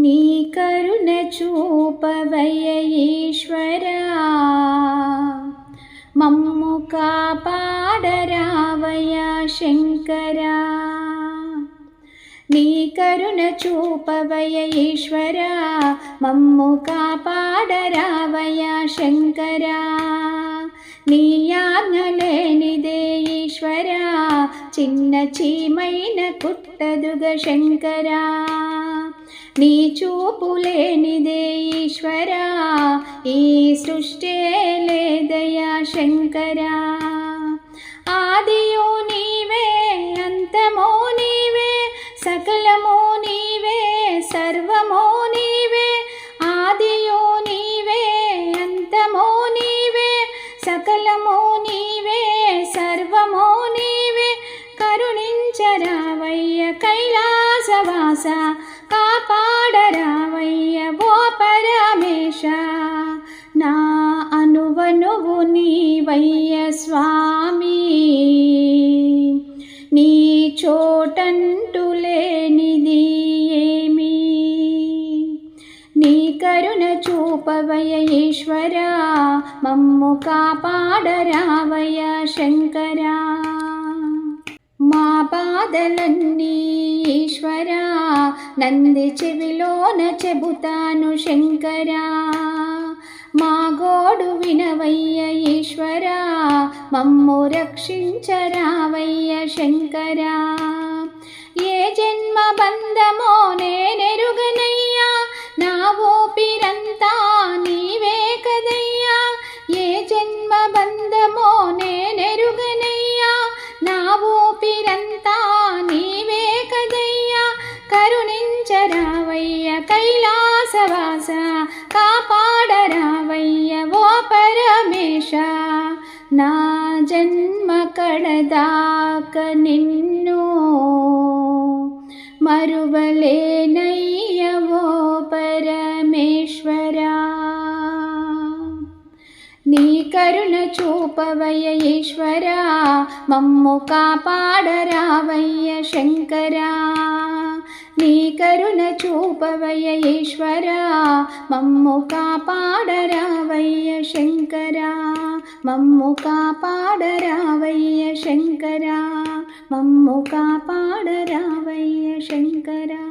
నీ కరుణ చూపవయ ఈశ్వరా, మమ్ము కాపాడరావయ శంకరా. నీ కరుణ చూపవయ ఈశ్వరా, మమ్ము కాపాడరావయ శంకరా. నీ ఆజ్ఞలేనిదే ఈశ్వరా, చిన్న చీమైన కుట్టదుగ శంకరా. నీ చూపులేనిదే ఈశ్వరా, ఈ సృష్టి లేదయా శంకరా. ఆదియు నీవే, అంతమో నీవే, సకలము నీవే, సర్వమో నీవే. ఆదియు నీవే, అంతమో నీవే, సకలము నీవే, సర్వమో నీవే. కరుణించరావయ్య కైలాసవాస, కాపాడరావయ్య ఓ పరమేశ. నా అనువనువు నీవయ్య స్వామి, నీ చోటంటూ లేనిది ఏమి. నీ కరుణ చూపవయ ఈశ్వరా, మమ్ము కాపాడరావయ శంకరా. మా బాధలన్నీ ఈశ్వరా, నంది చెవిలోన చెబుతాను శంకరా. మా గోడు వినవయ్య ఈశ్వరా, మమ్ము రక్షించరావయ్య శంకరా. ఏ జన్మ బంధమో నేనెరుగనయ్యా, నా ఊపిరంతా నీవే కదయ్యా. ఏ జన్మ బంధమో నేనెరుగనయ్యా, నా ఊపిరంతా నీవే కదయ్యా. కరుణించరావయ్య కైలాసవాస, కాపాడరావయ్య ఓ పరమేశ. నా జన్మ కడదాక నిన్ను మరువలేనయ్య ఓ పరమేశ్వరా. నీ కరుణ చూపవయ ఈశ్వరా, మమ్ము కాపాడరావయ్య శంకరా. నీ కరుణ చూపవయ ఈశ్వరా, మమ్ము కాపాడరావయ్య శంకరా. మమ్ము కాపాడరావయ్య శంకరా, మమ్ము కాపాడరావయ్య శంకరా.